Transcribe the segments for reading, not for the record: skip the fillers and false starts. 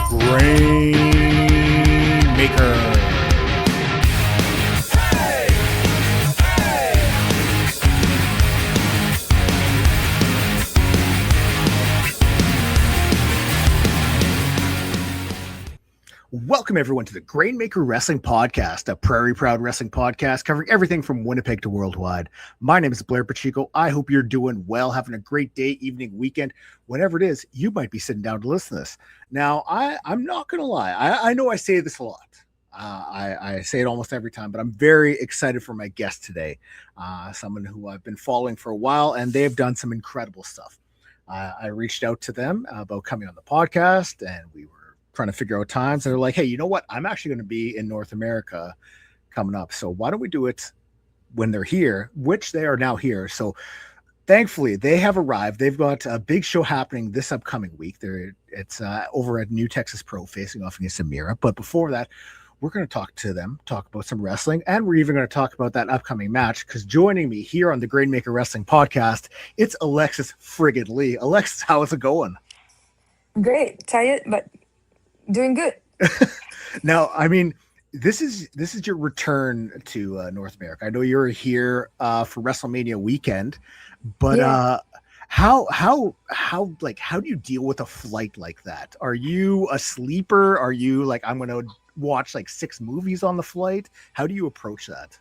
Grainmaker. Welcome, everyone, to the Grainmaker Wrestling Podcast, a Prairie Proud wrestling podcast covering everything from Winnipeg to worldwide. My name is Blair Pacheco. I hope you're doing well, having a great day, evening, weekend, whatever it is, you might be sitting down to listen to this. Now, I'm not going to lie. I know I say this a lot. I say it almost every time, but I'm very excited for my guest today, someone who I've been following for a while, and they've done some incredible stuff. I reached out to them about coming on the podcast, and we were trying to figure out times, and they're like, hey, you know what, I'm actually going to be in North America coming up, so why don't we do it when they're here, which they are now here. So thankfully they have arrived. They've got a big show happening this upcoming week. It's over at New Texas Pro, facing off against Amira. But before that, we're going to talk to them, talk about some wrestling, and we're even going to talk about that upcoming match, because joining me here on the Grainmaker Wrestling Podcast, it's Alexis friggin' Lee. Alexis, how is it going? Great. Tired, but doing good. Now, I mean, this is your return to North America. I know you're here for Wrestlemania weekend, but Yeah. how do you deal with a flight like that? Are you a sleeper? Are you like, I'm going to watch like 6 movies on the flight? How do you approach that?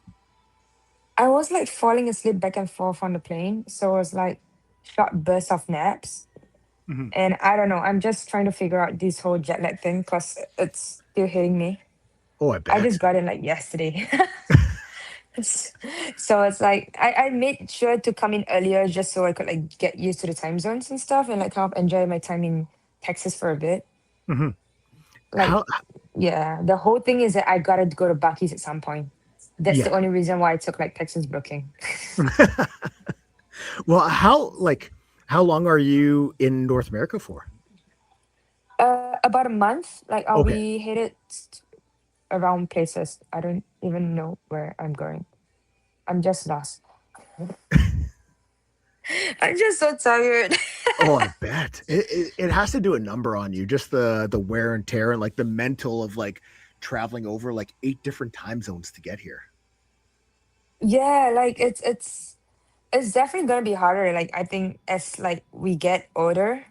I was like falling asleep back and forth on the plane. So it was like short bursts of naps. Mhm. And I don't know. I'm just trying to figure out this whole jet lag thing because it's still hitting me. Oh, I I bet. just got it like yesterday. S- So it's like I made sure to come in earlier just so I could like get used to the time zones and stuff and like kind of enjoy my time in Texas for a bit. Mhm. Like, How? yeah, the whole thing is that I gotta go to Bucky's at some point. That's Yeah. the only reason why I took like Texas booking. Well, how long are you in North America for? About a month. Like, I'll Okay. be headed around places. I don't even know where I'm going. I'm just lost. I'm just so tired. Oh, I bet it has to do a number on you, just the wear and tear and like the mental of like traveling over like 8 different time zones to get here. Yeah, like it's definitely gonna be harder. Like, I think as like we get older.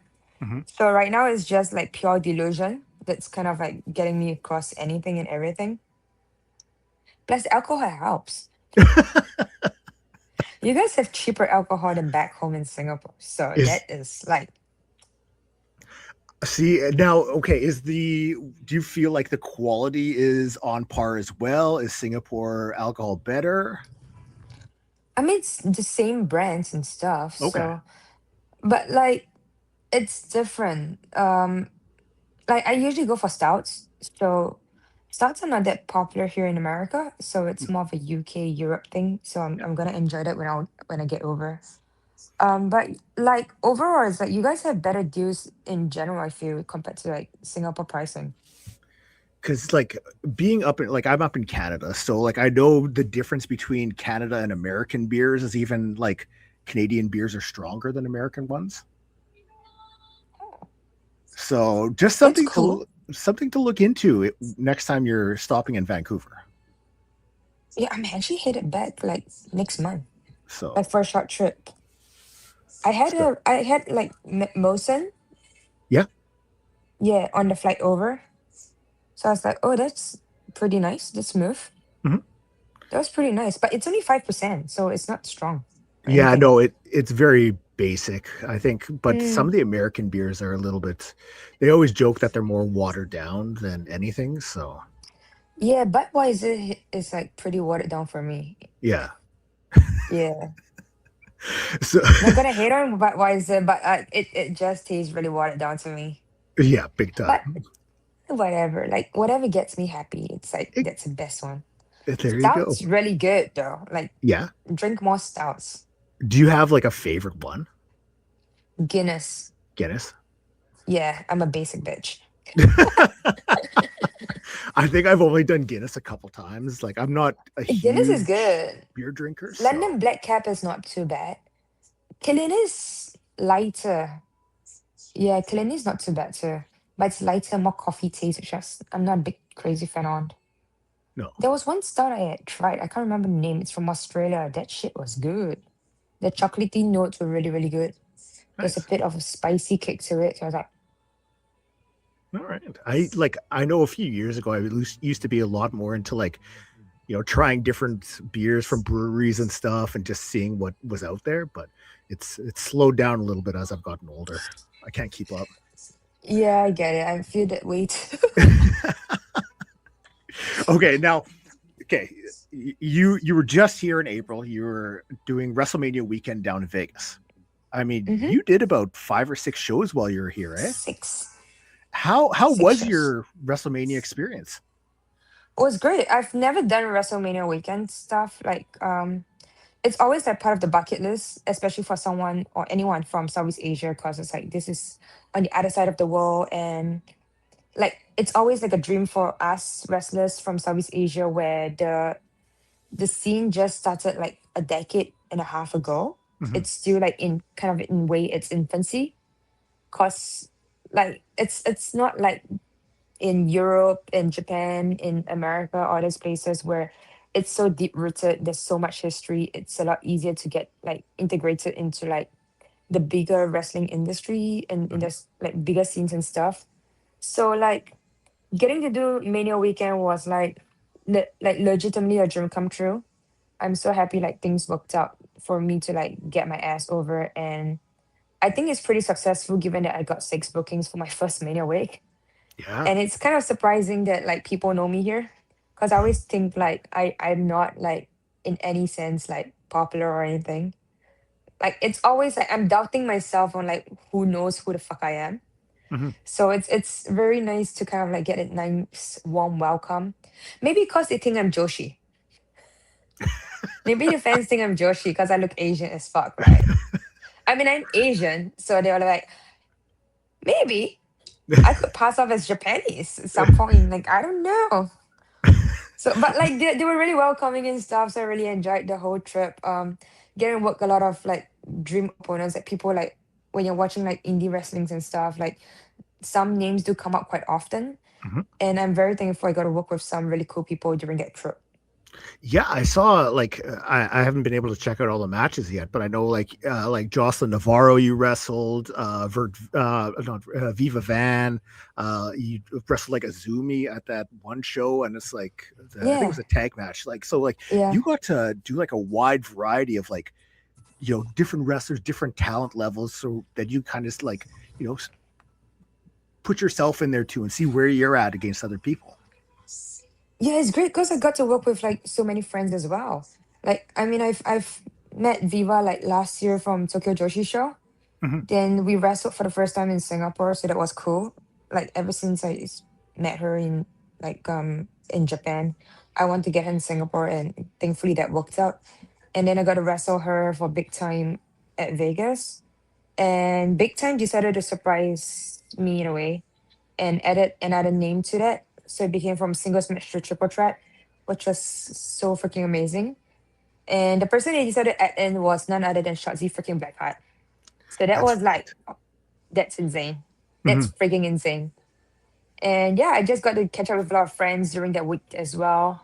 Mhm. So right now it's just like pure delusion. That's kind of like getting me across anything and everything. Plus, alcohol helps. You guys have cheaper alcohol than back home in Singapore. So Is that is like, see now, okay, do you feel like the quality is on par as well? Is Singapore alcohol better? I mean, it's the same brands and stuff. Okay. So, but like, it's different. Like I usually go for stouts. So stouts are not that popular here in America. So it's more of a UK Europe thing. So I'm gonna enjoy that when I get over. But like overall, it's like you guys have better deals in general, I feel, compared to like Singapore pricing. Because like being up in like I'm up in Canada, so like I know the difference between Canada and American beers is even like Canadian beers are stronger than American ones. Oh, So just that's cool. something to look into next time you're stopping in Vancouver. Yeah, I'm actually headed back like next month, So, like for a short trip. I had like Mosen, yeah. yeah, on the flight over. So I was like, oh, that's pretty nice. That's smooth. Mhm. That was pretty nice, but it's only 5%, so it's not strong or Yeah, anything. no, it's very basic, I think, but some Mm, of the American beers are a little bit, they always joke that they're more watered down than anything. So, yeah, Budweiser is like pretty watered down for me. yeah. Yeah, So, not gonna hate on Budweiser, but it just tastes really watered down to me. yeah, big But time. whatever, like whatever gets me happy, it's like It, that's the best one. there you go. Stouts really good though. Like Yeah. drink more stouts. Do you have like a favorite one? Guinness. Guinness? Yeah, I'm a basic bitch. I think I've only done Guinness a couple times. Like I'm not a Guinness is huge good. beer drinker, so London Black Cap is not too bad. Killeen is lighter. Yeah, Killeen is not too bad too. but it's lighter, more coffee taste, which I'm not a big crazy fan on. No. There was one stout I had tried. I can't remember the name. It's from Australia. That shit was good. The chocolatey notes were really, really good. There's a Nice. bit of a spicy kick to it. So I was like, All right. I know a few years ago used to be a lot more into like, trying different beers from breweries and stuff and just seeing what was out there, but it's slowed down a little bit as I've gotten older. I can't keep up. yeah, I get it. I feel that way too. Okay, now, okay, you were just here in April. You were doing WrestleMania weekend down in Vegas. I mean, hmm you did about 5 or 6 shows while you were here, eh? Six. How Six was shows. your WrestleMania experience? It was great. I've never done WrestleMania weekend stuff. It's always like part of the bucket list, especially for someone or anyone from Southeast Asia, because it's like this is on the other side of the world, and like it's always like a dream for us wrestlers from Southeast Asia, where the scene just started like a decade and a half ago. Mhm. It's still like in kind of in way its infancy, cause like it's not like in Europe, in Japan, in America, all these places where it's so deep rooted, there's so much history, it's a lot easier to get like integrated into like the bigger wrestling industry and in Mhm. this like bigger scenes and stuff. So like getting to do Mania weekend was like like legitimately a dream come true. I'm so happy like things worked out for me to like get my ass over, and I think it's pretty successful given that I got 6 bookings for my first Mania week. Yeah. And it's kind of surprising that like people know me here, because I always think like I'm not like in any sense like popular or anything. Like it's always like I'm doubting myself on like who knows who the fuck I am. Mhm. So it's very nice to kind of like get a nice warm welcome. Maybe because they think I'm Joshi. Maybe the fans think I'm Joshi because I look Asian as fuck, right? I mean I'm Asian, so they were like, maybe I could pass off as Japanese at some point. Like I don't know. So, but like they were really welcoming and stuff. So I really enjoyed the whole trip. Getting to work a lot of like dream opponents, like people like when you're watching like indie wrestlings and stuff. Like some names do come up quite often, Mhm. and I'm very thankful I got to work with some really cool people during that trip. Yeah, I saw like I haven't been able to check out all the matches yet, but I know like Jocelyn Navarro you wrestled, not, Viva Van, you wrestled like Azumi at that one show, and it's like I think it was Yeah, a tag match. Like so, like yeah. you got to do like a wide variety of like different wrestlers, different talent levels, so that you kind of like you know put yourself in there too and see where you're at against other people. Yeah, it's great because I got to work with like so many friends as well. Like, I mean, I've met Viva like last year from Tokyo Joshi Show. Hmm. Then we wrestled for the first time in Singapore, so that was cool. Like ever since met her in Japan, I want to get her in Singapore, and thankfully that worked out. And then I got to wrestle her for Big Time at Vegas, and Big Time decided to surprise me in a way and added another name to that, so it became from singles match to triple threat, which was so freaking amazing. And the person they decided to add in was none other than Shotzi freaking Blackheart. So that That's was like right. that's insane. Hmm. That's freaking insane. And yeah, I just got to catch up with a lot of friends during that week as well.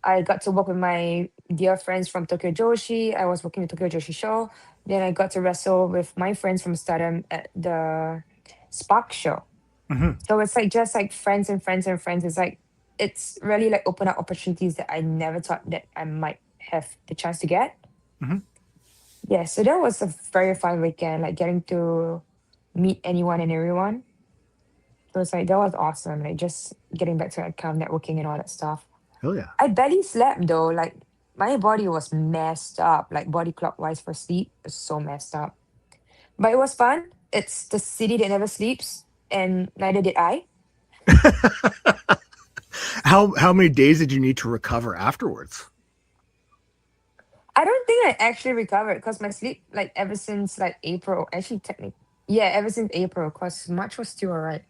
I got to work with my dear friends from Tokyo Joshi. I was working the Tokyo Joshi show. Then I got to wrestle with my friends from Stardom at the Spark show. Hmm. So it's like just like friends and friends and friends. It's really like open up opportunities that I never thought that I might have the chance to get. Hmm. Yeah, so that was a very fun weekend, like getting to meet anyone and everyone. So it's like that was awesome. Like just getting back to like kind of networking and all that stuff. Hell yeah. I barely slept though. Like my body was messed up. Like body clockwise for sleep was so messed up. But it was fun. It's the city that never sleeps, and neither did I. How many days did you need to recover afterwards? I don't think I actually recovered because my sleep, like ever since like April, actually technically, yeah, ever since April, because March was still alright.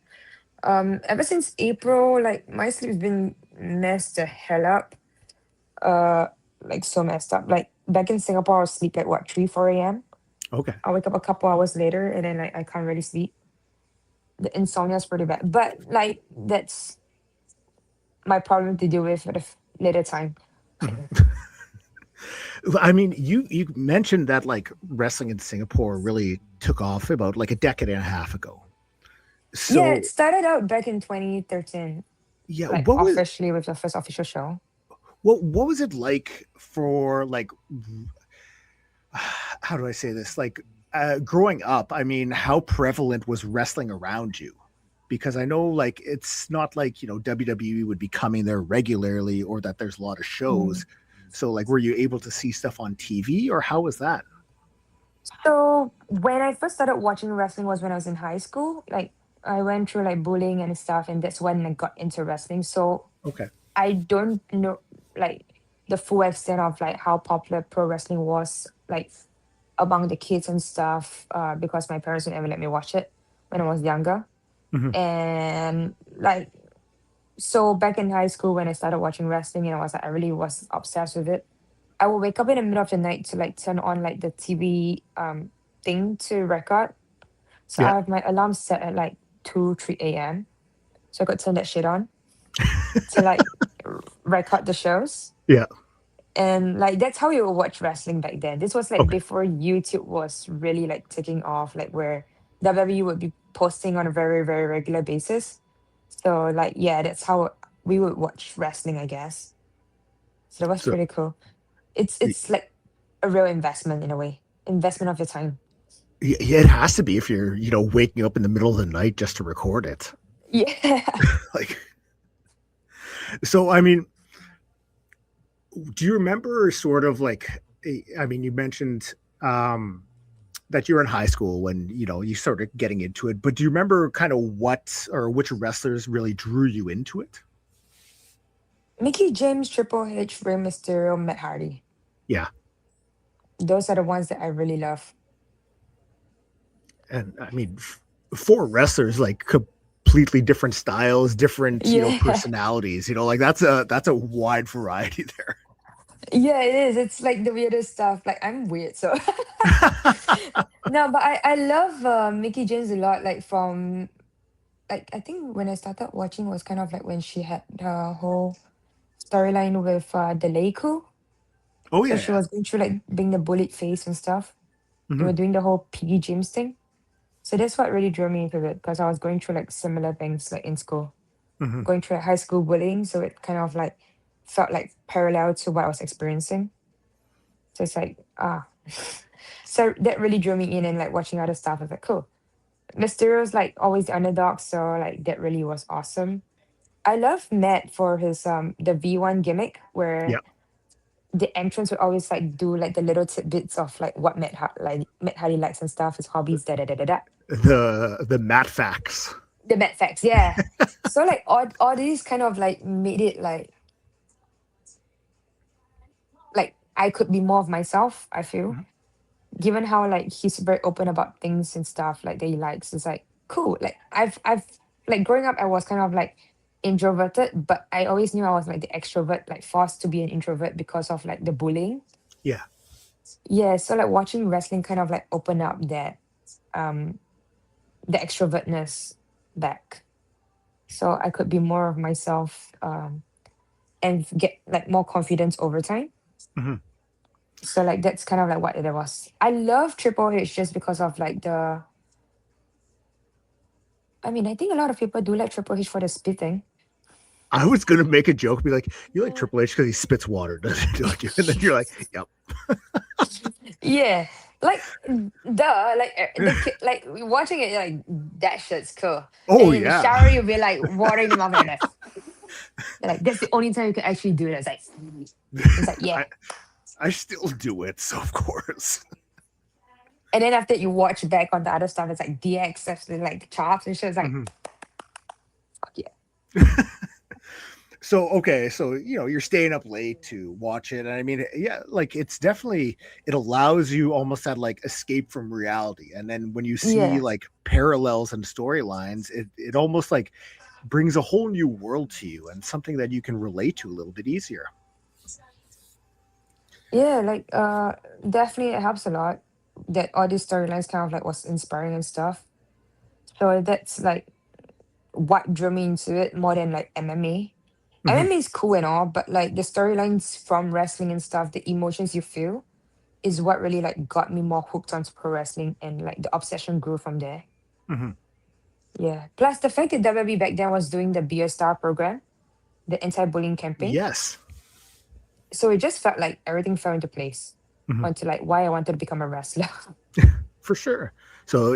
Ever since April, like my sleep's been messed the hell up. Uh, like so messed up. Like back in Singapore, I'll sleep like what 3, 4 a.m. Okay. I'll wake up a couple hours later, and then like I can't really sleep. the insomnia is pretty bad. But like that's my problem to deal with at a later time. I mean, you mentioned that like wrestling in Singapore really took off about like a decade and a half ago. Yeah, it So started out back in 2013, yeah, like officially with the first official show. what was it like for like how do I say this? Like growing up, I mean, how prevalent was wrestling around you? Because I know like it's not like, WWE would be coming there regularly or that there's a lot of Mm. shows. So like were you able to see stuff on TV or how was that? So when I first started watching wrestling was when I was in high school. Like I went through like bullying and stuff, and that's when I got into wrestling. So Okay. I don't know like the full extent of like how popular pro wrestling was like among the kids and stuff, because my parents would never let me watch it when I was younger. Hmm. And like so back in high school when I started watching wrestling and I was like I really was obsessed with it. I will wake up in the middle of the night to like turn on like the TV thing to record. So Yeah. I have my alarm set at like 2, 3 a.m. So I could turn that shit on to like record the shows. Yeah. And like that's how you would watch wrestling back then. This was like Okay. before YouTube was really like taking off, like where WWE would be posting on a very, very regular basis. So like yeah, that's how we would watch wrestling, I guess. So that was So pretty cool. It's y- it's like a real investment in a way. Investment of your time. yeah, it has to be if you're, waking up in the middle of the night just to record it. Yeah. Like, so, I mean, do you remember sort of like, I mean, you mentioned that you're in high school when, you started getting into it, but do you remember kind of what or which wrestlers really drew you into it? Mickey James, Triple H, Rey Mysterio, Matt Hardy. Yeah. Those are the ones that I really love. And I mean, four wrestlers, like completely different styles, different, Yeah. personalities, like that's a wide variety there. Yeah, it is. It's like the weirdest stuff. Like I'm weird, so no, but I love Mickey James a lot. Like from like I think when I started watching was kind of like when she had her whole storyline with the Leiku. Oh So yeah, she yeah. was going through like being the bullied face and stuff. They Hmm. were doing the whole Piggy James thing. So that's what really drew me into it because I was going through like similar things like in school, Hmm. going through like, high school bullying. So it kind of like felt like parallel to what I was experiencing. So it's like so that really drew me in and like watching other stuff. I was like, cool. Mysterio's like always the underdog, so like that really was awesome. I love Matt for his the V1 gimmick where Yeah. the entrance would always like do like the little tidbits of like what like Matt Hardy likes and stuff, his hobbies, da da da da da. The Matt facts. The Matt facts, yeah. So like all these kind of like made it like I could be more of myself, I feel. Mhm. Given how like he's very open about things and stuff like that he likes, it's like cool. Like I've like growing up I was kind of like introverted, but I always knew I was like the extrovert, like forced to be an introvert because of like the bullying. Yeah. Yeah, so like watching wrestling kind of like open up that um the extrovertness back. So I could be more of myself and get like more confidence over time. Hmm. So like that's kind of like what it was. I love Triple H just because of like the I mean, I think a lot of people do like Triple H for the spitting. I was gonna make a joke, be like, "You like Triple H because he spits water, doesn't he?" Like, and then you're like, "Yep." Yeah, like duh, like the kid, like watching it, you're like that shit's cool. Oh And in the yeah. shower, you'll be like watering your mouth and like that's the only time you can actually do it. It's like yeah. I I still do it, so of course. And then after you watch back on the other stuff, it's like DX stuff, like the chops and shit. It's like Mhm. fuck yeah. So okay, so you're staying up late to watch it, and I mean, yeah, like it's definitely it allows you almost that like escape from reality, and then when you see Yeah. like parallels and storylines, it almost like brings a whole new world to you and something that you can relate to a little bit easier. Yeah, like definitely it helps a lot that all these storylines kind of like was inspiring and stuff. So that's like what drew me into it more than like MMA. Hmm. MMA is cool and all, but like the storylines from wrestling and stuff, the emotions you feel is what really like got me more hooked onto pro wrestling, and like the obsession grew from there. Hmm. Yeah. Plus the fact that WWE back then was doing the Beer Star program, the anti-bullying campaign. Yes. So it just felt like everything fell into place Hmm. onto like why I wanted to become a wrestler. For sure. So,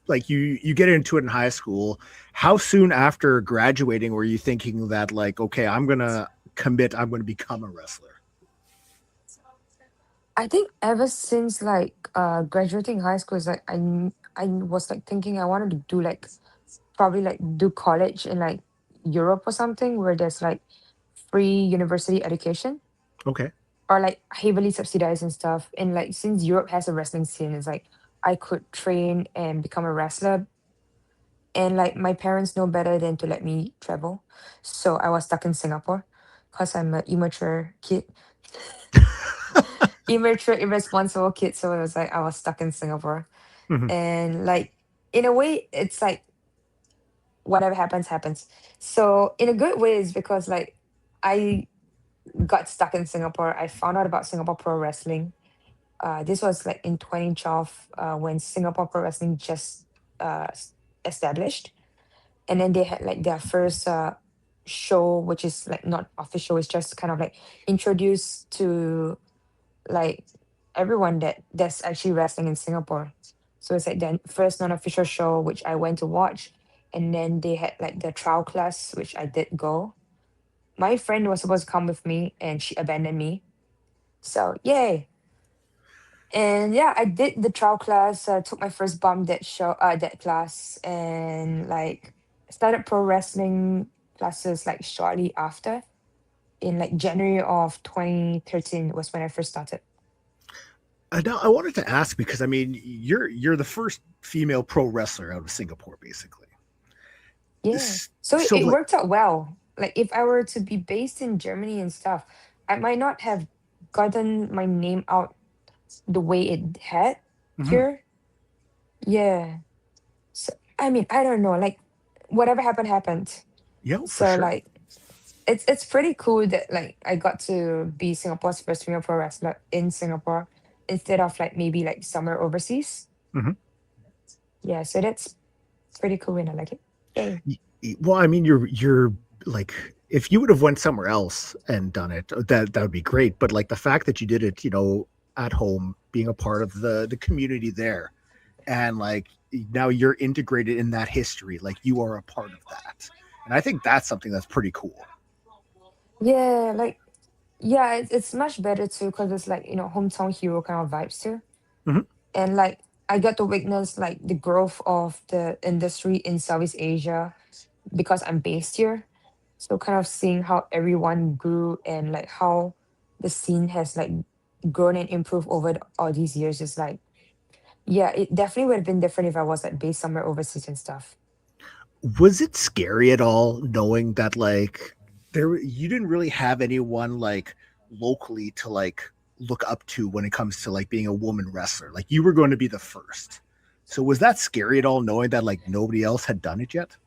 like you get into it in high school. How soon after graduating were you thinking that like, okay, I'm gonna commit, I'm gonna become a wrestler? I think ever since like graduating high school is like I was like thinking I wanted to do like probably like do college in like Europe or something where there's like free university education Okay. or like heavily subsidized and stuff. And like since Europe has a wrestling scene, it's like I could train and become a wrestler. And like my parents know better than to let me travel. So I was stuck in Singapore because I'm an immature kid, immature, irresponsible kid. So it was like I was stuck in Singapore. Hmm. And like in a way, it's like whatever happens, happens. So in a good way is because like I got stuck in Singapore. I found out about Singapore Pro Wrestling. This was like in 2012 when Singapore Pro Wrestling just established. And then they had like their first show, which is like not official, it's just kind of like introduced to like everyone that's actually wrestling in Singapore. So it's like the first non-official show which I went to watch, and then they had like the trial class which I did go. My friend was supposed to come with me and she abandoned me. So yay. And yeah, I did the trial class, took my first bump that class, and like started pro wrestling classes like shortly after. In like January of 2013 was when I first started. Now I wanted to ask because I mean you're the first female pro wrestler out of Singapore, basically. Yeah. So it, So it like, worked out well. Like if I were to be based in Germany and stuff, I might not have gotten my name out the way it had mhm. here. Yeah. So I mean, I don't know. Like whatever happened happened. Yeah, for So sure. like it's pretty cool that like I got to be Singapore's first female pro wrestler in Singapore instead of like maybe like somewhere overseas. Mhm. Yeah, so that's pretty cool and I like it. Yay. Well, I mean, you're like, if you would have went somewhere else and done it, that would be great. But like the fact that you did it, at home, being a part of the community there, and like now you're integrated in that history, like you are a part of that, and I think that's something that's pretty cool. Yeah, like yeah, it's much better too because it's like, hometown hero kind of vibes too. Hmm. And like I got to witness like the growth of the industry in Southeast Asia because I'm based here. So kind of seeing how everyone grew and like how the scene has like grown and improved over all these years is like, yeah, it definitely would have been different if I was like based somewhere overseas and stuff. Was it scary at all knowing that like there you didn't really have anyone like locally to like look up to when it comes to like being a woman wrestler? Like you were going to be the first. So was that scary at all knowing that like nobody else had done it yet?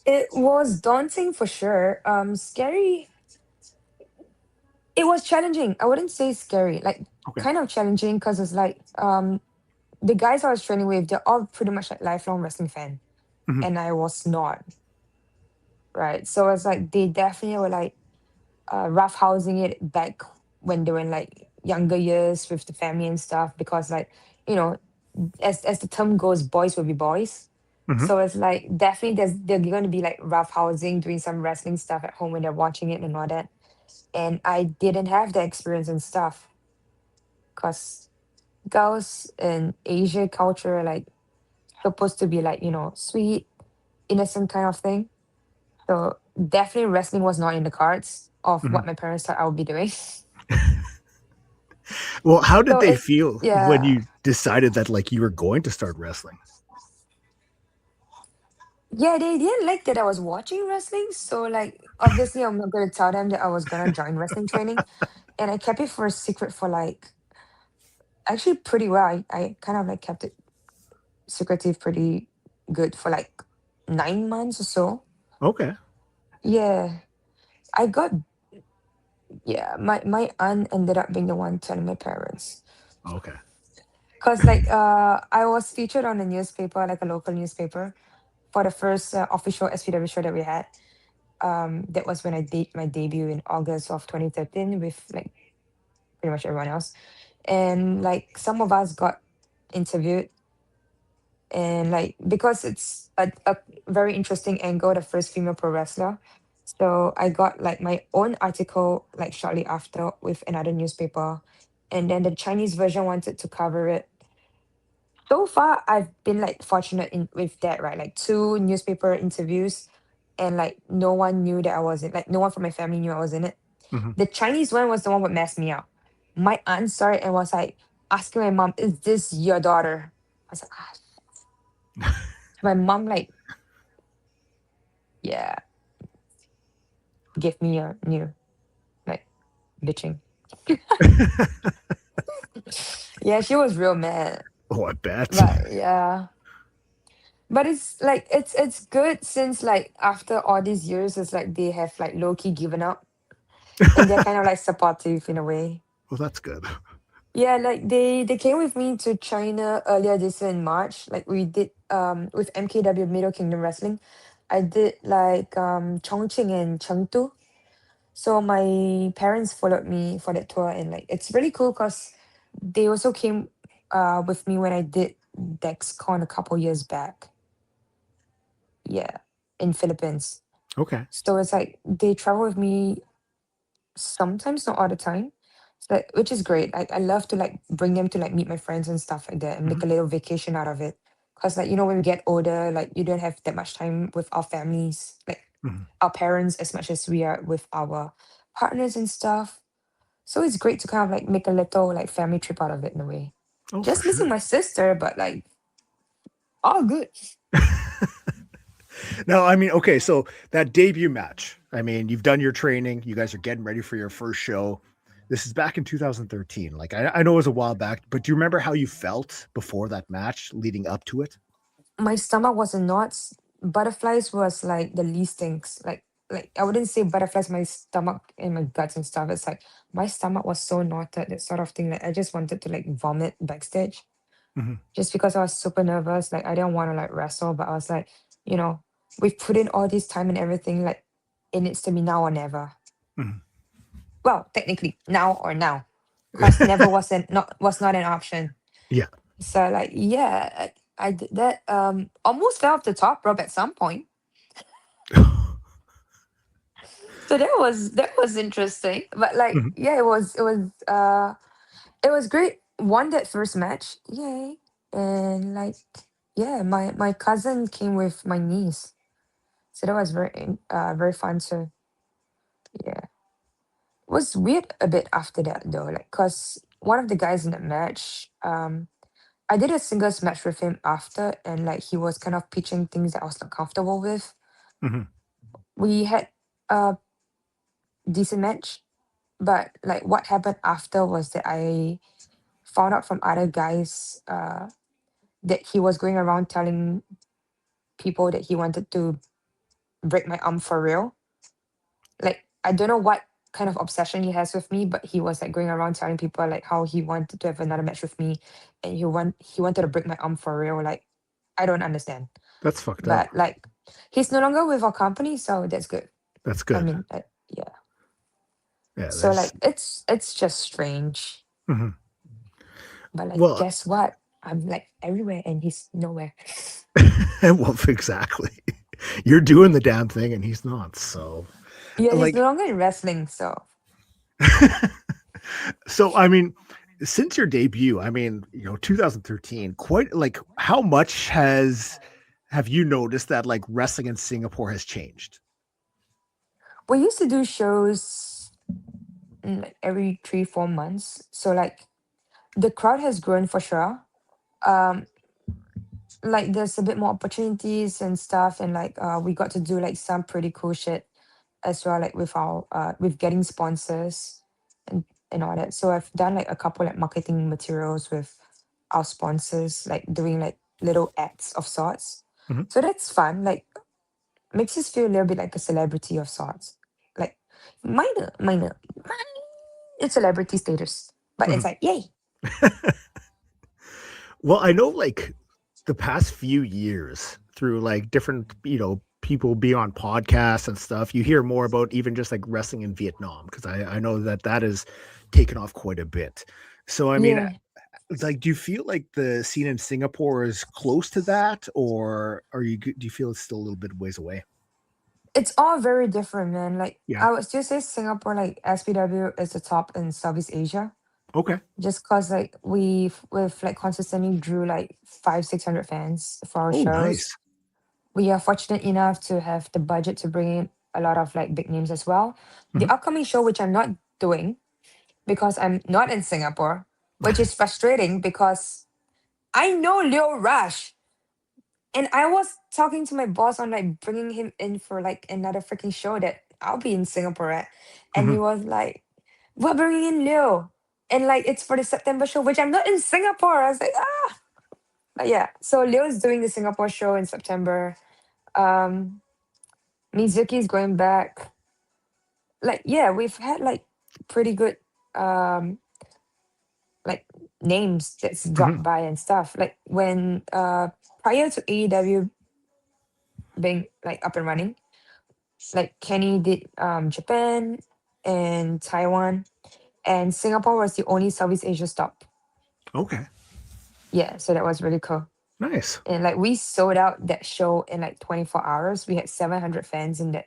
It was daunting for sure. Scary. It was challenging. I wouldn't say scary. Like Okay. kind of challenging because it's like the guys I was training with, they're all pretty much like lifelong wrestling fan, Hmm. and I was not. Right. So it's like they definitely were like roughhousing it back when they were in like younger years with the family and stuff because like you know as the term goes, boys will be boys. Hmm. So it's like definitely they're going to be like roughhousing, doing some wrestling stuff at home when they're watching it and all that. And I didn't have the experience and stuff because girls in Asia culture are like supposed to be like sweet, innocent kind of thing. So definitely wrestling was not in the cards of Hmm. what my parents thought I would be doing. Well, how did So they it feel when yeah. you decided that like you were going to start wrestling? Yeah, they didn't like that I was watching wrestling. So like obviously I'm not gonna tell them that I was gonna join wrestling training. And I kept it for a secret for like actually pretty well. I kind of like kept it secretive pretty good for like 9 months or so. Okay. Yeah, I got yeah. My aunt ended up being the one telling my parents. Okay. Cause like I was featured on a newspaper, like a local newspaper, for the first official SPW show that we had. That was when I did my debut in August of 2013 with like pretty much everyone else. And like some of us got interviewed, and like because it's a very interesting angle, the first female pro wrestler. So I got like my own article like shortly after with another newspaper, and then the Chinese version wanted to cover it. So far I've been like fortunate in with that, right? Like two newspaper interviews, and like no one knew that I was in, like no one from my family knew I was in it. Hmm. The Chinese one was the one that messed me up. My aunt saw it and was like asking my mom, "Is this your daughter?" I was like, ah. My mom like, yeah, gave me a new like bitching. Yeah, she was real mad. Oh, I bet. But yeah. But it's like it's good since like after all these years it's like they have like low key given up, and they're kind of like supportive in a way. Well, that's good. Yeah, like they came with me to China earlier this year in March. Like we did with MKW Middle Kingdom Wrestling. I did like Chongqing and Chengdu. So my parents followed me for that tour, and like it's really cool because they also came with me when I did DexCon a couple years back. Yeah, in Philippines. Okay. So it's like they travel with me sometimes, not all the time. So, like, which is great. I love to like bring them to like meet my friends and stuff like that and Hmm. make a little vacation out of it. Cause like, when we get older, like you don't have that much time with our families, like Hmm. our parents as much as we are with our partners and stuff. So it's great to kind of like make a little like family trip out of it in a way. Oh, for Just missing sure. my sister, but like all good. Now, I mean, okay, so that debut match, I mean, you've done your training, you guys are getting ready for your first show. This is back in 2013. Like, I know it was a while back, but do you remember how you felt before that match leading up to it? My stomach was in knots. Butterflies was like the least things. Like I wouldn't say butterflies, my stomach and my guts and stuff. It's like my stomach was so knotted, that sort of thing. Like I just wanted to like vomit backstage Hmm. just because I was super nervous. Like I didn't want to like wrestle, but I was like, you know, we've put in all this time and everything. Like it needs to be now or never. Hmm. Well, technically now or now, cause never was not an option. Yeah. So like yeah, I did that. Almost fell off the top rope at some point. So that was interesting. But like Mhm. yeah, it was great. Won that first match, yay! And like yeah, my cousin came with my niece, so that was very fun too. Yeah, it was weird a bit after that though, like cause one of the guys in the match, I did a singles match with him after, and like he was kind of pitching things that I was not comfortable with. Mhm. We had a decent match, but like what happened after was that I found out from other guys that he was going around telling people that he wanted to break my arm for real. Like I don't know what kind of obsession he has with me, but he was like going around telling people like how he wanted to have another match with me, and he wanted to break my arm for real. Like I don't understand, That's fucked up. but like he's no longer with our company, so that's good. That's I good. mean, yeah. Yeah, So there's like it's just strange, mhm. but like Well, guess what? I'm like everywhere and he's nowhere. well, exactly. You're doing the damn thing and he's not. So, Yeah, he's no like, longer in wrestling, so so I mean, since your debut, I mean, 2013, quite like how much have you noticed that like wrestling in Singapore has changed? we used to do shows like every 3 4 months. So like the crowd has grown for sure. Um, like there's a bit more opportunities and stuff, and like we got to do like some pretty cool shit as well, like with our with getting sponsors and all that. So I've done like a couple like marketing materials with our sponsors, like doing like little ads of sorts. Hmm. So that's fun. Like makes us feel a little bit like a celebrity of sorts. Like minor, it's celebrity status. But Hmm. it's like, yay. Well, I know like the past few years through like different, people be on podcasts and stuff, you hear more about even just like wrestling in Vietnam because I know that that is taken off quite a bit. So, I mean, Yeah. like, do you feel like the scene in Singapore is close to that, or do you feel it's still a little bit ways away? It's all very different, man. Like Yeah. I would still say Singapore, like SPW is the top in Southeast Asia. Okay. Just cause like we've like consistently drew like 500-600 fans for our Oh, shows. nice. We are fortunate enough to have the budget to bring in a lot of like big names as well. The Hmm. upcoming show, which I'm not doing because I'm not in Singapore, which is frustrating because I know Leo Rush. And I was talking to my boss on like bringing him in for like another freaking show that I'll be in Singapore at. And he Hmm. was like, we're bringing in Leo. And like it's for the September show, which I'm not in Singapore. I was like, ah. But yeah, so Leo's doing the Singapore show in September. Um, Mizuki's going back. Like, yeah, we've had like pretty good um like names that's Hmm. dropped by and stuff. Like when prior to AEW being like up and running, like Kenny did Japan and Taiwan, and Singapore was the only Southeast Asia stop. Okay. Yeah, so that was really cool. Nice. And like we sold out that show in like 24 hours. We had 700 fans in that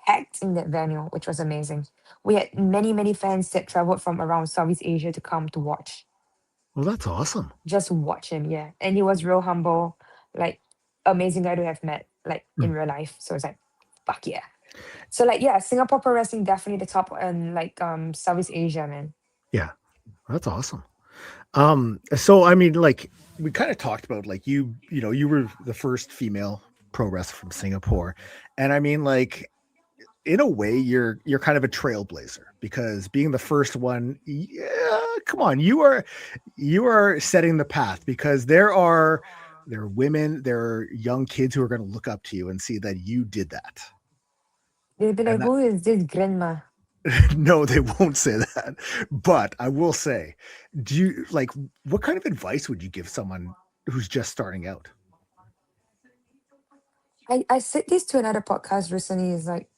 packed in that venue, which was amazing. We had many fans that traveled from around Southeast Asia to come to watch, Well, that's awesome. just watch him. Yeah, and he was real humble, like amazing guy to have met like Mm. in real life. So it's like, fuck yeah. So like yeah, Singapore pro wrestling definitely the top in like Southeast Asia, man. Yeah, that's awesome. So I mean, like we kind of talked about, like you were the first female pro wrestler from Singapore, and I mean, like in a way, you're kind of a trailblazer because being the first one, yeah, come on, you are setting the path because there are women, there are young kids who are going to look up to you and see that you did that, They'll be like, and that who is this grandma? no, they won't say that. But I will say, do you like what kind of advice would you give someone who's just starting out? I said this to another podcast recently. Is like,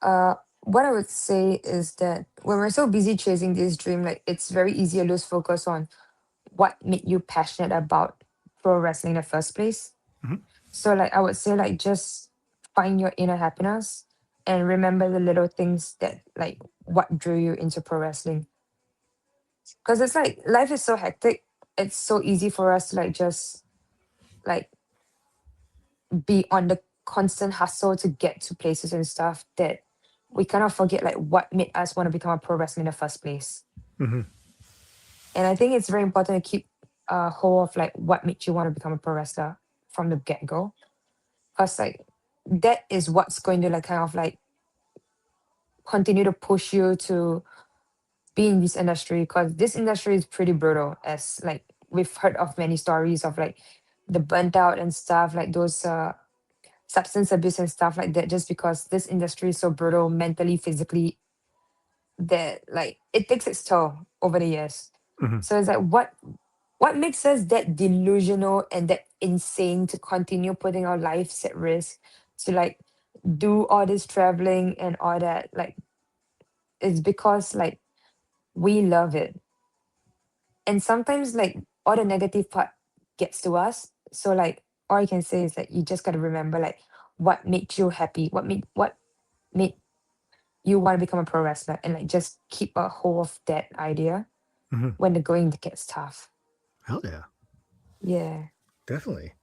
what I would say is that when we're so busy chasing this dream, like it's very easy to lose focus on what made you passionate about pro wrestling in the first place. Mhm. So like I would say like just find your inner happiness and remember the little things that like what drew you into pro wrestling. Because it's like life is so hectic. It's so easy for us to like just like be on the constant hustle to get to places and stuff that we kind of forget like what made us want to become a pro wrestler in the first place. Mhm. And I think it's very important to keep a hold of like what made you want to become a pro wrestler from the get go. Because like that is what's going to like kind of like continue to push you to be in this industry. Because this industry is pretty brutal, as like we've heard of many stories of like the burnt out and stuff, like those substance abuse and stuff like that, just because this industry is so brutal mentally, physically, that like it takes its toll over the years. Mhm. So it's like what makes us that delusional and that insane to continue putting our lives at risk to like do all this traveling and all that? Like it's because like we love it. And sometimes like all the negative part gets to us. So like all you can say is that you just gotta remember like what made you happy, what made you want to become a pro wrestler, and like just keep a hold of that idea Mhm. when the going gets tough. Hell yeah, Yeah. definitely.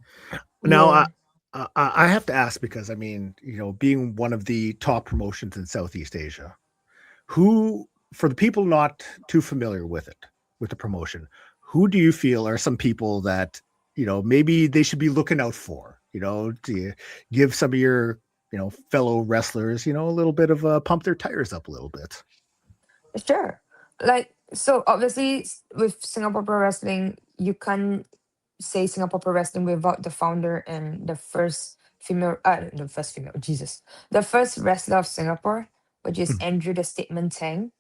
Now, Yeah. I have to ask because I mean, being one of the top promotions in Southeast Asia, who, for the people not too familiar with it, with the promotion, who do you feel are some people that, maybe they should be looking out for, to give some of your, fellow wrestlers, a little bit of pump their tires up a little bit. Sure. Like so obviously with Singapore Pro Wrestling, you can't say Singapore Pro Wrestling without the founder and the first female, Jesus, the first wrestler of Singapore, which is Mm. Andrew the Statement Tang,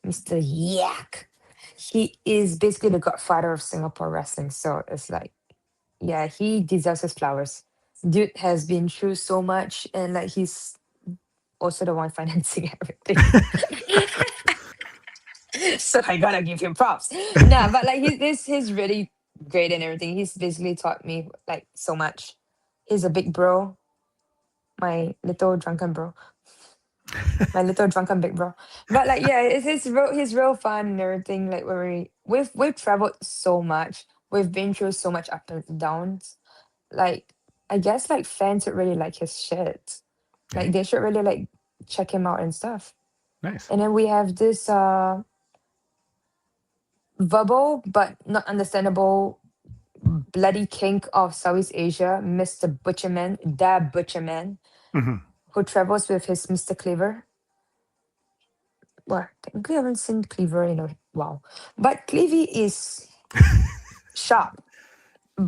Mr. Yak. He is basically the godfather of Singapore wrestling. So it's like, yeah, he deserves his flowers. Dude has been through so much, and like he's also the one financing everything. So I gotta give him props. Nah, but like he's really great and everything. He's basically taught me like so much. He's a big bro, my little drunken bro, my little drunken big bro. But like yeah, he's real fun and everything. Like we've traveled so much. We've been through so much up and downs. Like I guess like fans would really like his shit. Like Hey, they should really like check him out and stuff. nice. And then we have this verbal but not understandable bloody king of Southeast Asia, Mr. Butcherman, the Butcherman, Hmm. who travels with his Mr. Cleaver. Well, technically I haven't seen Cleaver in a while. But Cleavy is sharp.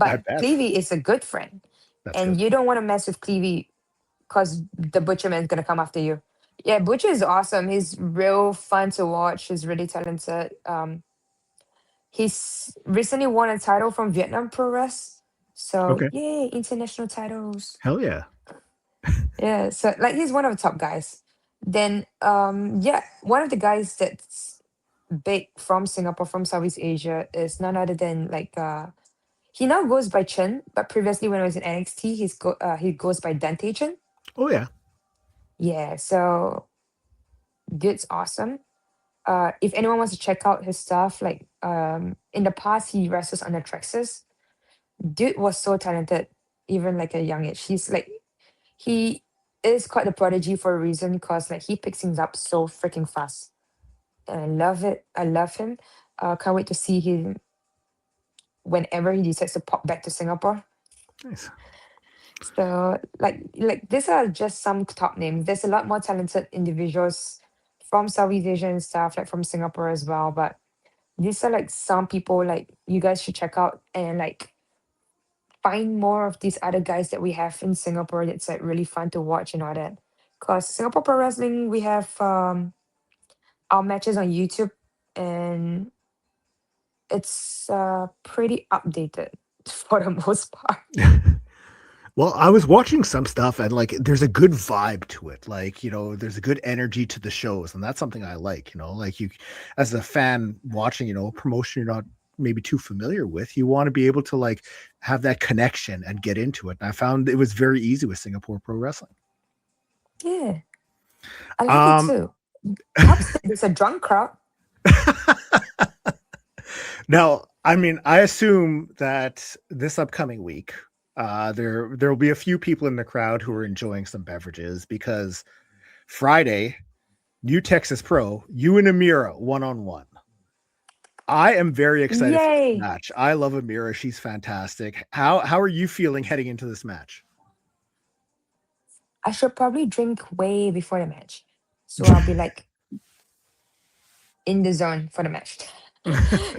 I But bet. Cleavy is a good friend. That's good. And you don't want to mess with Cleavy because the Butcherman's gonna come after you. Yeah, Butcher is awesome. He's real fun to watch. He's really talented. He's recently won a title from Vietnam Pro Wrest. So Okay. yay, international titles. Hell yeah. Yeah, so like he's one of the top guys. Then yeah, one of the guys that's big from Singapore, from Southeast Asia is none other than like he now goes by Chen, but previously when I was in NXT, he goes by Dante Chen. Oh yeah. Yeah, so dude's awesome. If anyone wants to check out his stuff, like in the past he wrestles under Traxxas. Dude was so talented, even like a young age. He is quite a prodigy for a reason because like he picks things up so freaking fast. And I love it. I love him. Can't wait to see him whenever he decides to pop back to Singapore. Nice. So like these are just some top names. There's a lot more talented individuals from Southeast Asia and stuff, like from Singapore as well. But these are like some people like you guys should check out and like find more of these other guys that we have in Singapore that's like really fun to watch and all that. Cause Singapore Pro Wrestling, we have our matches on YouTube and it's pretty updated for the most part. Well, I was watching some stuff and like there's a good vibe to it. Like, there's a good energy to the shows, and that's something I like, like you as a fan watching, promotion you're not maybe too familiar with, you want to be able to like have that connection and get into it. And I found it was very easy with Singapore Pro Wrestling. Yeah, I like it Um too. Helps that there's a drunk crowd. Now, I mean, I assume that this upcoming week, there will be a few people in the crowd who are enjoying some beverages because Friday, New Texas Pro, you and Amira one on one. I am very excited for this Yay! match. I love Amira; she's fantastic. How are you feeling heading into this match? I should probably drink way before the match. So I'll be like in the zone for the match.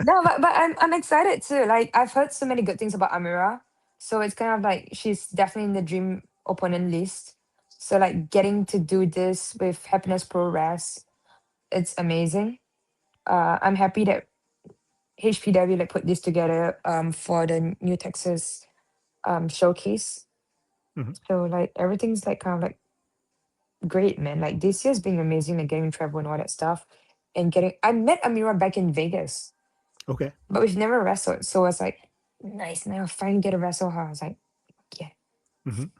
No, but I'm excited too. Like I've heard so many good things about Amira. So it's kind of like she's definitely in the dream opponent list. So like getting to do this with Happiness Pro Res, it's amazing. I'm happy that HPW like put this together for the New Texas showcase. Mhm. So like everything's like kind of like great, man. Like this year's been amazing, like getting travel and all that stuff. And getting I met Amira back in Vegas, Okay. but we've never wrestled. So it's like nice now finally get to wrestle her. I was like, yeah. Mhm.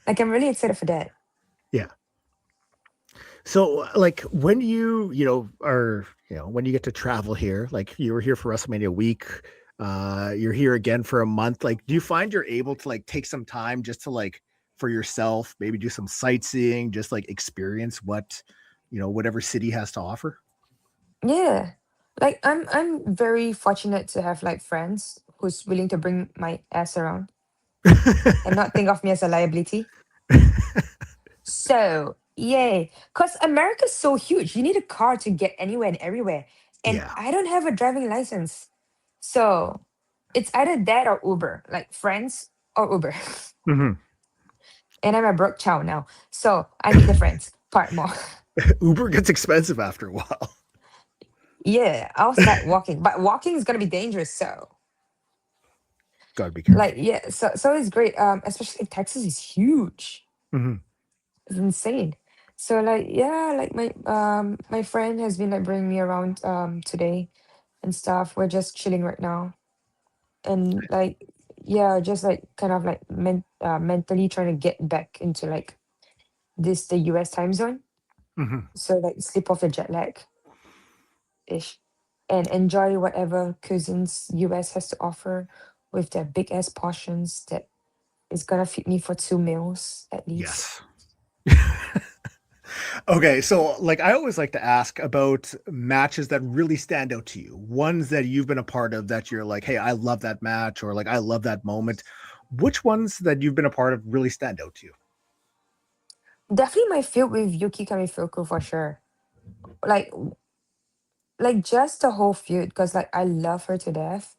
Like I'm really excited for that. Yeah. So, like, when when you get to travel here, like you were here for WrestleMania week, you're here again for a month. Like, do you find you're able to like take some time just to like for yourself, maybe do some sightseeing, just like experience what, whatever city has to offer? Yeah. Like I'm very fortunate to have like friends who's willing to bring my ass around and not think of me as a liability. So yay. Cause America's so huge. You need a car to get anywhere and everywhere. And Yeah. I don't have a driving license. So It's either that or Uber, like friends or Uber. Hmm. And I'm a broke child now, so I need the friends part more. Uber gets expensive after a while. Yeah, I'll start walking, but walking is gonna be dangerous. So, Gotta be like, careful. yeah, so it's great. Especially Texas is huge. Hmm. It's insane. So, like, yeah, like my friend has been like bringing me around today and stuff. We're just chilling right now, and like, yeah, just like kind of like mentally trying to get back into like the US time zone. Hmm. So like sleep off the jet lag ish, and enjoy whatever cuisines US has to offer with their big ass portions that is gonna feed me for 2 meals at least. Yes. Okay, so like I always like to ask about matches that really stand out to you, ones that you've been a part of that you're like, hey, I love that match, or like I love that moment. Which ones that you've been a part of really stand out to you? Definitely my feud with Yuki Kamifuku for sure. Like like just the whole feud because like I love her to death.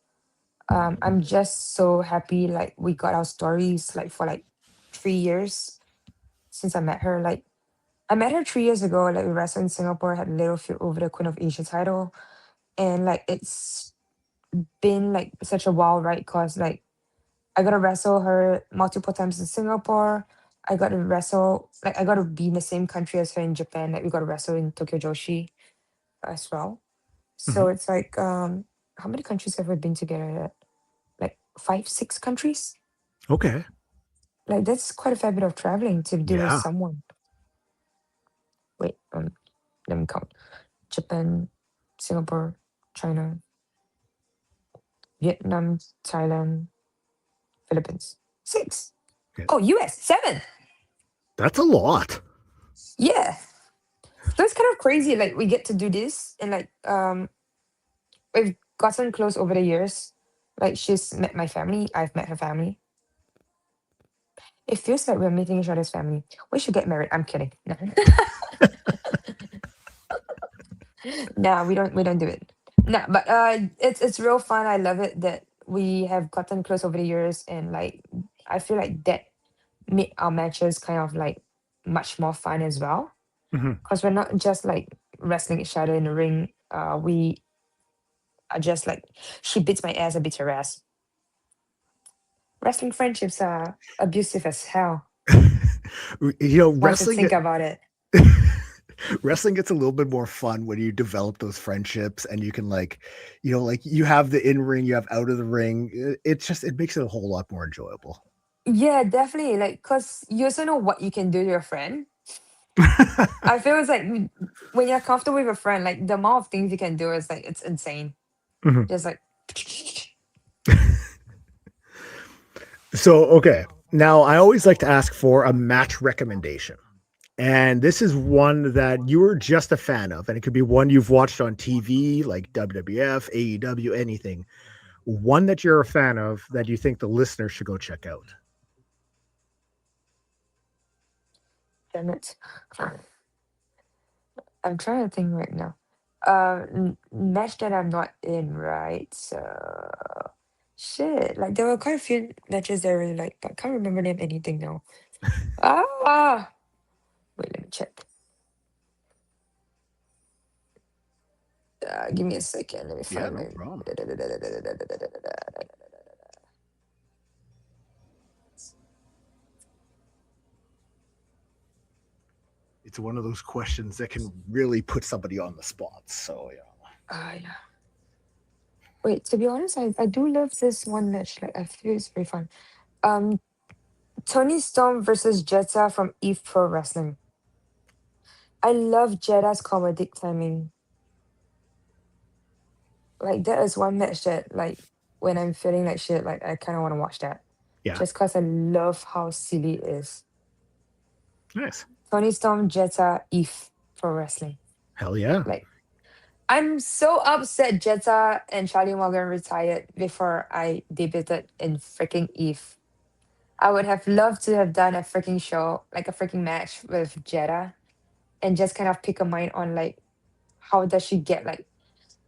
I'm just so happy like we got our stories like for like 3 years since I met her. Like I met her 3 years ago. Like we wrestled in Singapore, had a little feud over the Queen of Asia title, and like it's been like such a wild ride because like I got to wrestle her multiple times in Singapore. I got to wrestle like I got to be in the same country as her in Japan. Like we got to wrestle in Tokyo Joshi as well. Hmm. So it's like how many countries have we been together? Like 5, 6 countries. Okay. Like that's quite a fair bit of traveling to do with Yeah. someone. Wait, let me count. Japan, Singapore, China, Vietnam, Thailand, Philippines. Six. Okay. Oh, US, seven. That's a lot. Yeah. So it's kind of crazy. Like we get to do this and like we've gotten close over the years. Like she's met my family, I've met her family. It feels like we're meeting each other's family. We should get married. I'm kidding. No. Nah, we don't do it. Nah, but it's real fun. I love it that we have gotten close over the years and like I feel like that made our matches kind of like much more fun as well. Hmm. Because we're not just like wrestling each other in the ring. We are just like she beats my ass, I beat her ass. Wrestling friendships are abusive as hell once you Wrestling think about it. wrestling gets a little bit more fun when you develop those friendships and you can like, like you have the in ring, you have out of the ring. It makes it a whole lot more enjoyable. Yeah, definitely. Like, cause you also know what you can do to your friend. I feel it's like when you're comfortable with a friend, like the amount of things you can do is like it's insane. Mhm. Just like So, okay. Now, I always like to ask for a match recommendation. And this is one that you were just a fan of, and it could be one you've watched on TV, like WWF, AEW, anything. One that you're a fan of that you think the listener should go check out. damn it. I'm trying to think right now. Match that I'm not in, right? So shit. Like there were quite a few matches that I really like, but I can't remember them anything now. Ah, wait, let me check. Give me a second. Let me Yeah, find no my. problem. It's one of those questions that can really put somebody on the spot. So, yeah. Yeah. Wait, to be honest, I do love this one match. Like I feel it's very fun. Um, Tony Storm versus Jetta from Eve Pro Wrestling. I love Jetta's comedic timing. Like that is one match that like when I'm feeling like shit, like I kind of want to watch that, Yeah. just cause I love how silly it is. Nice. Tony Storm, Jetta, Eve Pro Wrestling. Hell yeah. Like I'm so upset Jetta and Charlie Morgan retired before I debuted in freaking Eve. I would have loved to have done a freaking show, like a freaking match with Jetta, and just kind of pick a mind on like how does she get like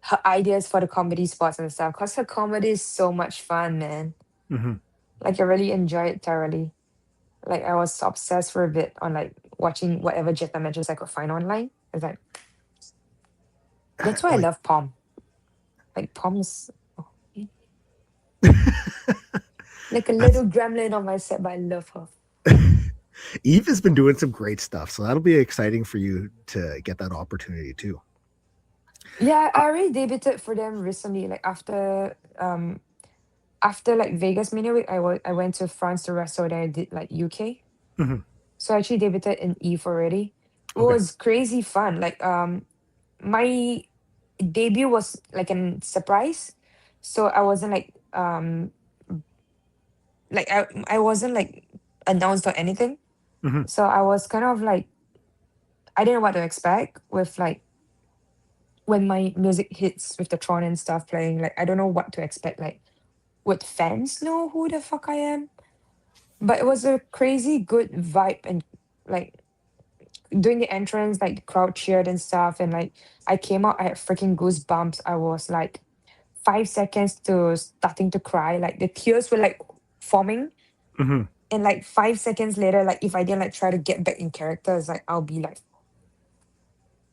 her ideas for the comedy spots and stuff. Cause her comedy is so much fun, man. Hmm. Like I really enjoy it thoroughly. Like I was obsessed for a bit on like watching whatever Jetta matches I could find online. It's like that's why I Like, love Pom. Like Pom is oh, like a that's little gremlin on my set, but I love her. Eve has been doing some great stuff, so that'll be exciting for you to get that opportunity too. Yeah, Uh, I already debuted for them recently. Like after like Vegas Mania Week, I went to France to wrestle. Then I did like UK. mhm. So I actually debuted in Eve already. It Okay. was crazy fun. Like my debut was like a surprise. So I wasn't like I wasn't like announced or anything. Hmm. So I was kind of like I didn't know what to expect with like when my music hits with the Tron and stuff playing, like I don't know what to expect. Like would fans know who the fuck I am? But it was a crazy good vibe and like doing the entrance, like the crowd cheered and stuff, and like I came out, I had freaking goosebumps. I was like 5 seconds to starting to cry. Like the tears were like forming. Hmm. And like 5 seconds later, like if I didn't like try to get back in character, it's like I'll be like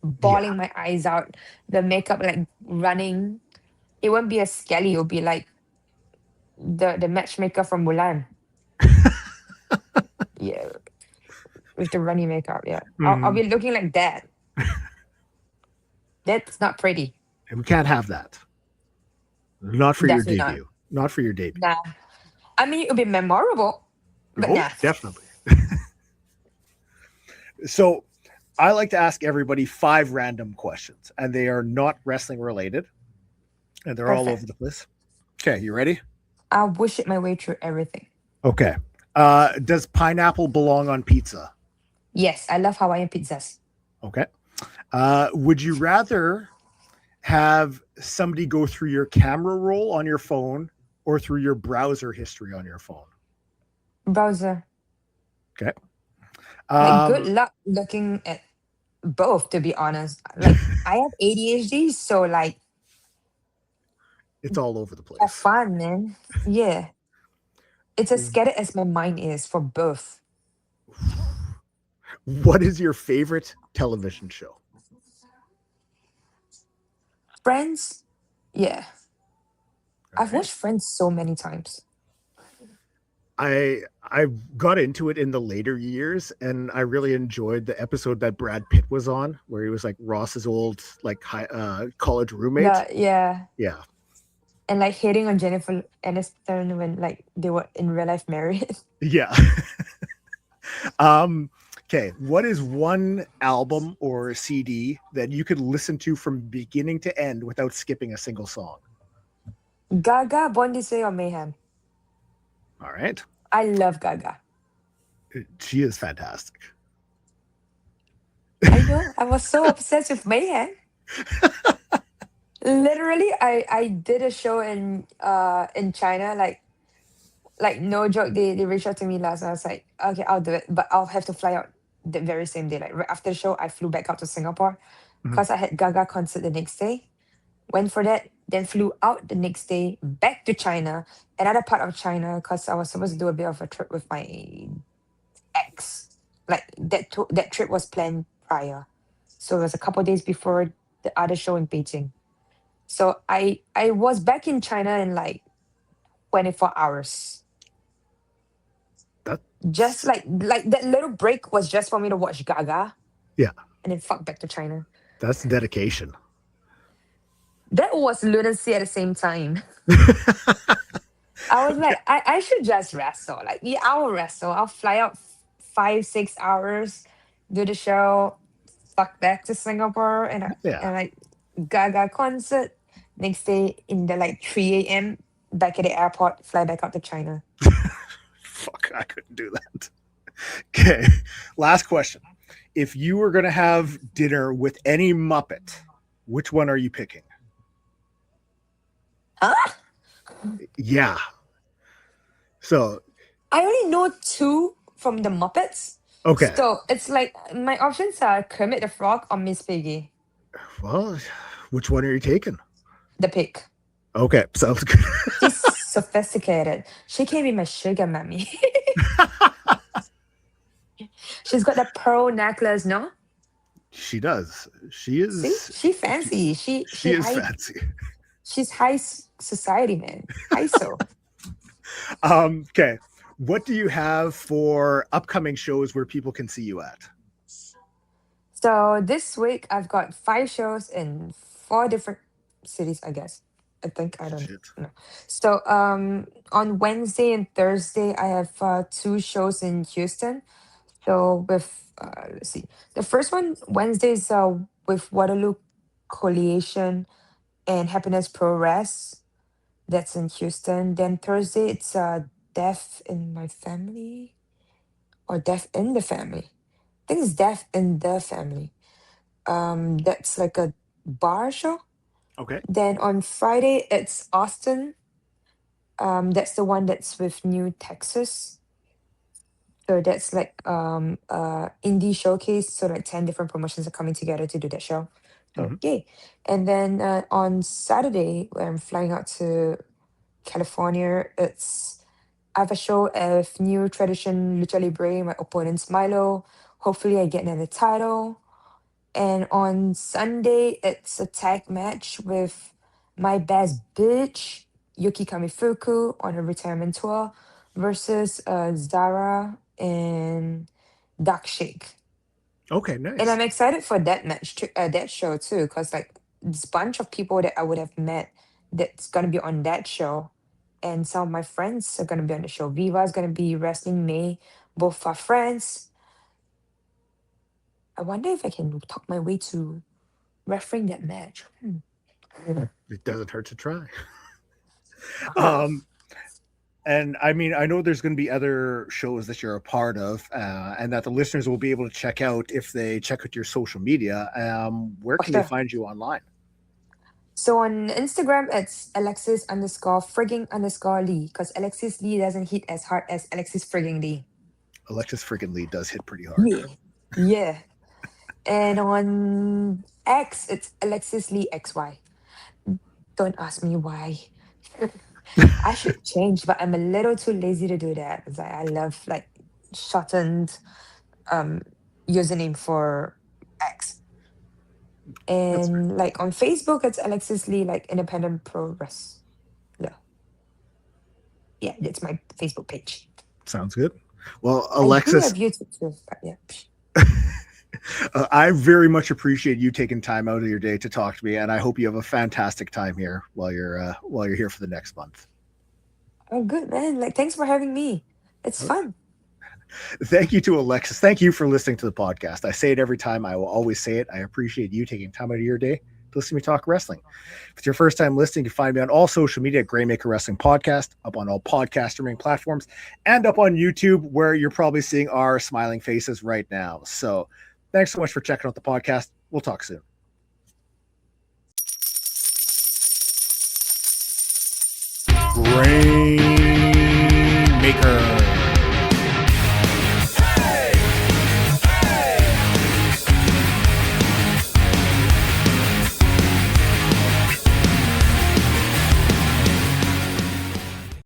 Yeah. bawling my eyes out, the makeup like running. It won't be a Skelly, it'll be like the matchmaker from Mulan. Yeah, with the runny makeup. Yeah. I'll Hmm. be looking like that. That's not pretty. And we can't have that. Not for your Definitely not. debut. Not for your debut. Nah. I mean, it'll be memorable, but Oh, nah. definitely. So I like to ask everybody 5 random questions, and they are not wrestling related, and they're all over Perfect. the place. Okay, you ready? I'll wish it my way through everything. Okay. Does pineapple belong on pizza? Yes, I love Hawaiian pizzas. Okay. Would you rather have somebody go through your camera roll on your phone or through your browser history on your phone? Browser. Okay. Like, good Um, luck looking at both, to be honest. Like, I have ADHD, so like, it's all over the have place. fun, man. Yeah. It's as scattered as my mind is for both. What is your favorite television show? Friends, yeah. All I've right. watched Friends so many times. I got into it in the later years, and I really enjoyed the episode that Brad Pitt was on, where he was like Ross's old college roommate. Yeah. Yeah, And like hating on Jennifer Aniston when like they were in real life married. yeah. um, okay, what is one album or CD that you could listen to from beginning to end without skipping a single song? Gaga, Born This Way or Mayhem. All right, I love Gaga. she is fantastic. I know. I was so obsessed with Mayhem. Literally, I did a show in China, like no joke, they reached out to me last. I was like, okay, I'll do it, but I'll have to fly out the very same day. Like right after the show, I flew back out to Singapore Mhm. because I had Gaga concert the next day. Went for that, then flew out the next day back to China, another part of China, because I was supposed to do a bit of a trip with my ex. Like that trip was planned prior, so it was a couple days before the other show in Beijing. So I was back in China in like 24 hours. Just That's like that little break was just for me to watch Gaga yeah, and then fuck back to China. that's dedication. That was lunacy at the same time. I was like, I should just wrestle. Like, yeah, I will wrestle. I'll fly out 5, 6 hours, do the show, fuck back to Singapore, Yeah. and like Gaga concert. Next day in the like 3 a.m. back at the airport, fly back out to China. Fuck, I couldn't do that. Okay. Last question. If you were going to have dinner with any Muppet, which one are you picking? Huh? Yeah. So, I only know two from the Muppets. okay. So it's like my options are Kermit the Frog or Miss Piggy. Well, which one are you taking? The pig. Okay, sounds good. She's sophisticated. She can be my sugar mommy. She's got that pearl necklace, no? She does. She See, is. she fancy. She is fancy. She's high society, man. High so. Okay. What do you have for upcoming shows where people can see you at? So this week I've got 5 shows in 4 different cities, I guess. I think I don't Shit. know. So on Wednesday and Thursday I have 2 shows in Houston. So with let's see. The first one Wednesday is with Waterloo Coalition and Happiness Pro Res. That's in Houston. Then Thursday it's Death in My Family or Death in the Family. I think it's Death in the Family. That's like a bar show. Okay. Then on Friday it's Austin. That's the one that's with New Texas. So that's like indie showcase. So like 10 different promotions are coming together to do that show. So Hmm. yay. And then on Saturday when I'm flying out to California, I have a show of New Tradition Lucha Libre. My opponent's Milo. Hopefully I get another title. And on Sunday, it's a tag match with my best bitch, Yuki Kamifuku, on her retirement tour versus Zara and Dark Shake. Okay, And nice. I'm excited for that match, that show too, because like this bunch of people that I would have met that's gonna be on that show, and some of my friends are gonna be on the show. Viva is gonna be wrestling May, both are friends. I wonder if I can talk my way to refereeing that match. It doesn't hurt to try. Oh, And I mean, I know there's going to be other shows that you're a part of, and that the listeners will be able to check out if they check out your social media. Where for can they sure. find you online? So on Instagram, it's Alexis underscore frigging underscore Lee, because Alexis Lee doesn't hit as hard as Alexis frigging Lee. Alexis freaking Lee does hit pretty hard. Yeah. Yeah. And on X, it's Alexis Lee XY. Don't ask me why. I should change, but I'm a little too lazy to do that. It's like I love like shortened um username for X. That's And like on Facebook, it's Alexis Lee, like independent pro wrestler. Yeah, that's my Facebook page. sounds good. Well, I do Alexis, have YouTube too, but yeah. I very much appreciate you taking time out of your day to talk to me, and I hope you have a fantastic time here while you're here for the next month. Oh, good man. Like, thanks for having me. It's Okay. fun. Thank you to Alexis. Thank you for listening to the podcast. I say it every time. I will always say it. I appreciate you taking time out of your day to listen to me talk wrestling. If it's your first time listening, you can find me on all social media at Grainmaker Wrestling Podcast, up on all podcast streaming platforms, and up on YouTube, where you're probably seeing our smiling faces right now. So thanks so much for checking out the podcast. We'll talk soon. Grainmaker.